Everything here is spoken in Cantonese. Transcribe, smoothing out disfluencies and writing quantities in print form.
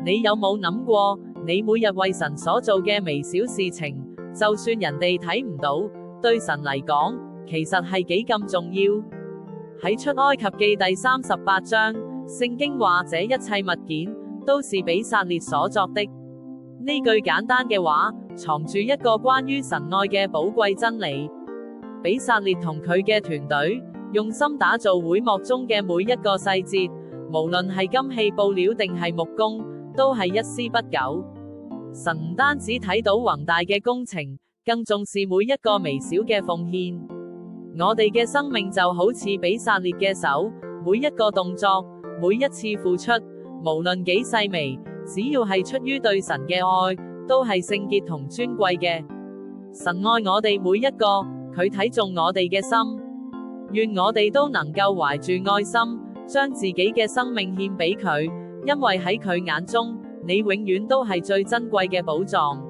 你有冇諗過，你每日為神所做嘅微小事情，就算人哋睇唔到，對神嚟講，其實係幾咁重要？喺出埃及記第38章，聖經話這一切物件都是比撒列所作的。呢句簡單嘅話，藏住一個關於神愛嘅寶貴真理。比撒列同佢嘅團隊，用心打造會幕中嘅每一個細節，無論係金器、布料定係木工，都係一絲不苟。神唔單止睇到宏大嘅工程，更重視每一個微小嘅奉獻。我哋嘅生命就好似比撒列嘅手，每一個動作，每一次付出，無論幾細微，只要係出於對神嘅愛，都係聖潔同尊貴嘅。神愛我哋每一個，佢睇中我哋嘅心，願我哋都能夠懷住愛心，將自己嘅生命獻俾佢，因為喺佢眼中，你永遠都係最珍貴嘅寶藏。